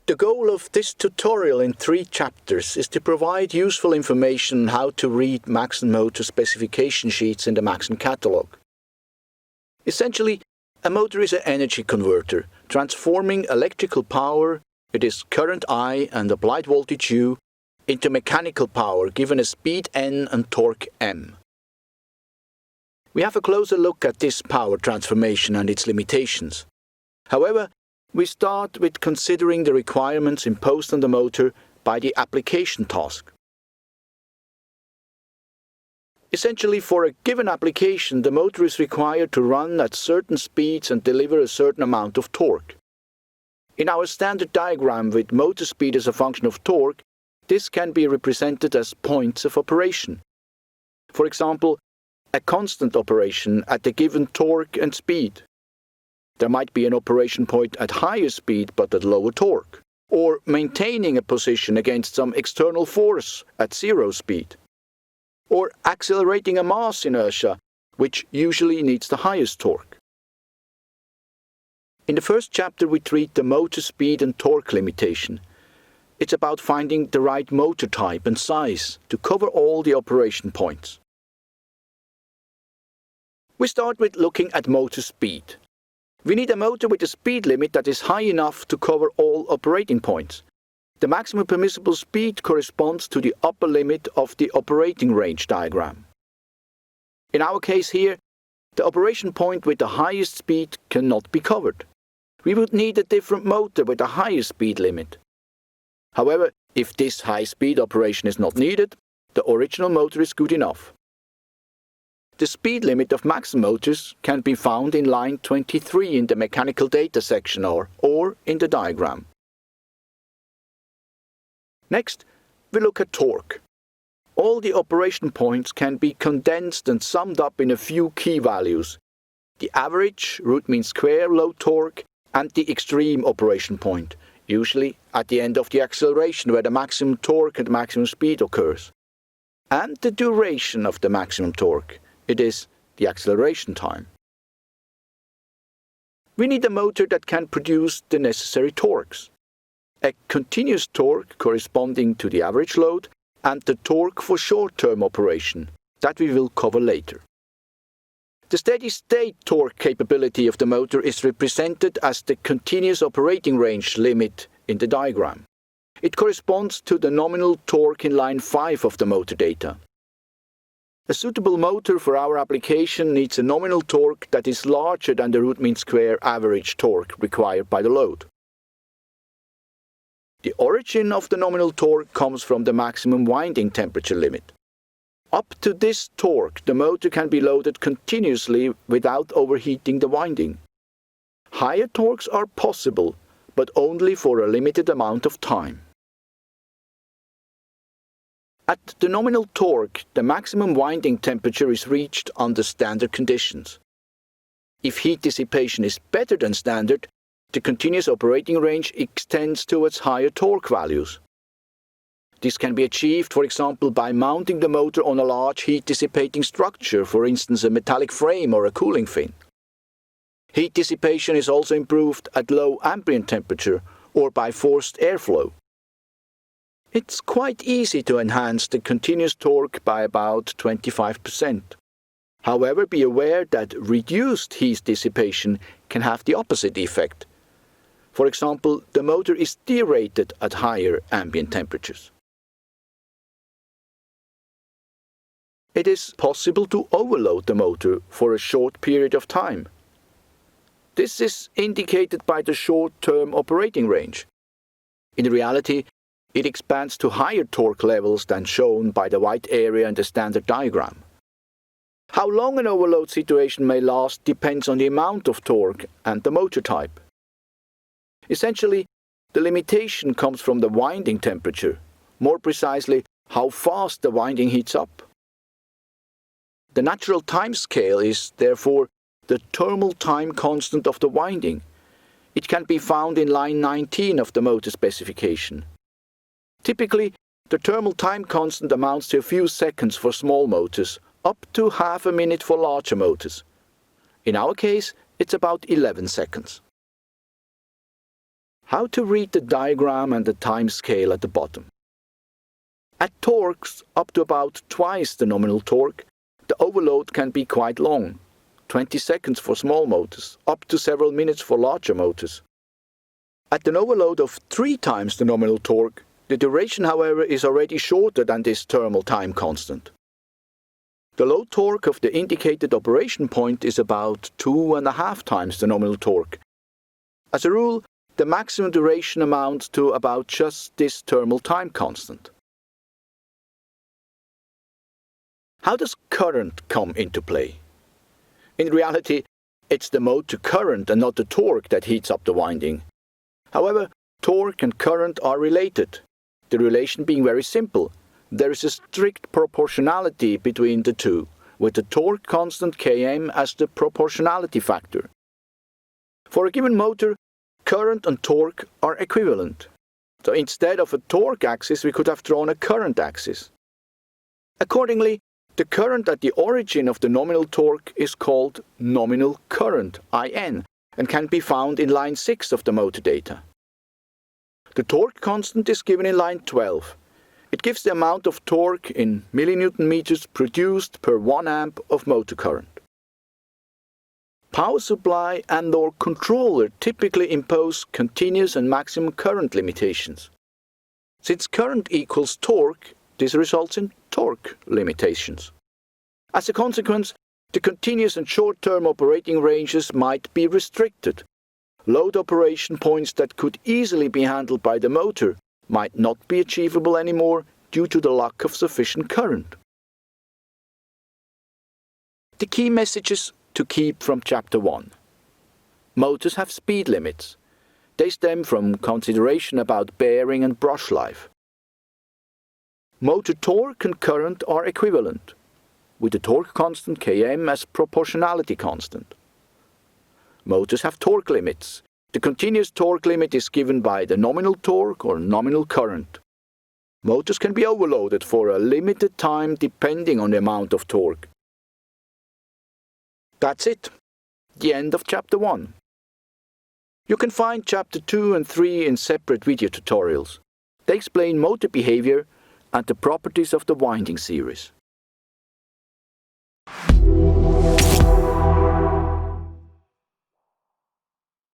The goal of this tutorial in 3 chapters is to provide useful information on how to read maxon motor specification sheets in the maxon catalog. Essentially, a motor is an energy converter, transforming electrical power, it is current I and applied voltage U, into mechanical power given a speed N and torque M. We have a closer look at this power transformation and its limitations. However, we start with considering the requirements imposed on the motor by the application task. Essentially, for a given application, the motor is required to run at certain speeds and deliver a certain amount of torque. In our standard diagram with motor speed as a function of torque, this can be represented as points of operation. For example, a constant operation at a given torque and speed. There might be an operation point at higher speed but at lower torque, or maintaining a position against some external force at zero speed, or accelerating a mass inertia, which usually needs the highest torque. In the first chapter we treat the motor speed and torque limitation. It's about finding the right motor type and size to cover all the operation points. We start with looking at motor speed. We need a motor with a speed limit that is high enough to cover all operating points. The maximum permissible speed corresponds to the upper limit of the operating range diagram. In our case here, the operation point with the highest speed cannot be covered. We would need a different motor with a higher speed limit. However, if this high-speed operation is not needed, the original motor is good enough. The speed limit of maxon motors can be found in line 23 in the mechanical data section or in the diagram. Next, we look at torque. All the operation points can be condensed and summed up in a few key values: the average, root mean square, load torque, and the extreme operation point, usually at the end of the acceleration where the maximum torque and maximum speed occurs, and the duration of the maximum torque, it is the acceleration time. We need a motor that can produce the necessary torques. A continuous torque corresponding to the average load and the torque for short-term operation, that we will cover later. The steady-state torque capability of the motor is represented as the continuous operating range limit in the diagram. It corresponds to the nominal torque in line 5 of the motor data. A suitable motor for our application needs a nominal torque that is larger than the root mean square average torque required by the load. The origin of the nominal torque comes from the maximum winding temperature limit. Up to this torque, the motor can be loaded continuously without overheating the winding. Higher torques are possible, but only for a limited amount of time. At the nominal torque, the maximum winding temperature is reached under standard conditions. If heat dissipation is better than standard, the continuous operating range extends towards higher torque values. This can be achieved, for example, by mounting the motor on a large heat-dissipating structure, for instance a metallic frame or a cooling fin. Heat dissipation is also improved at low ambient temperature or by forced airflow. It's quite easy to enhance the continuous torque by about 25%. However, be aware that reduced heat dissipation can have the opposite effect. For example, the motor is derated at higher ambient temperatures. It is possible to overload the motor for a short period of time. This is indicated by the short-term operating range. In reality, it expands to higher torque levels than shown by the white area in the standard diagram. How long an overload situation may last depends on the amount of torque and the motor type. Essentially, the limitation comes from the winding temperature, more precisely, how fast the winding heats up. The natural time scale is, therefore, the thermal time constant of the winding. It can be found in line 19 of the motor specification. Typically, the thermal time constant amounts to a few seconds for small motors, up to half a minute for larger motors. In our case, it's about 11 seconds. How to read the diagram and the time scale at the bottom. At torques up to about twice the nominal torque, the overload can be quite long, 20 seconds for small motors, up to several minutes for larger motors. At an overload of 3 times the nominal torque, the duration, however, is already shorter than this thermal time constant. The load torque of the indicated operation point is about 2.5 times the nominal torque. As a rule, the maximum duration amounts to about just this thermal time constant. How does current come into play? In reality, it's the motor current and not the torque that heats up the winding. However, torque and current are related, the relation being very simple. There is a strict proportionality between the two, with the torque constant Km as the proportionality factor. For a given motor, current and torque are equivalent. So instead of a torque axis, we could have drawn a current axis. Accordingly, the current at the origin of the nominal torque is called nominal current, In, and can be found in line 6 of the motor data. The torque constant is given in line 12. It gives the amount of torque in millinewton meters produced per 1 amp of motor current. Power supply and/or controller typically impose continuous and maximum current limitations. Since current equals torque, this results in torque limitations. As a consequence, the continuous and short-term operating ranges might be restricted. Load operation points that could easily be handled by the motor might not be achievable anymore due to the lack of sufficient current. The key messages to keep from Chapter 1. Motors have speed limits. They stem from consideration about bearing and brush life. Motor torque and current are equivalent, with the torque constant Km as proportionality constant. Motors have torque limits. The continuous torque limit is given by the nominal torque or nominal current. Motors can be overloaded for a limited time depending on the amount of torque. That's it. The end of Chapter 1. You can find Chapter 2 and 3 in separate video tutorials. They explain motor behavior and the properties of the winding series.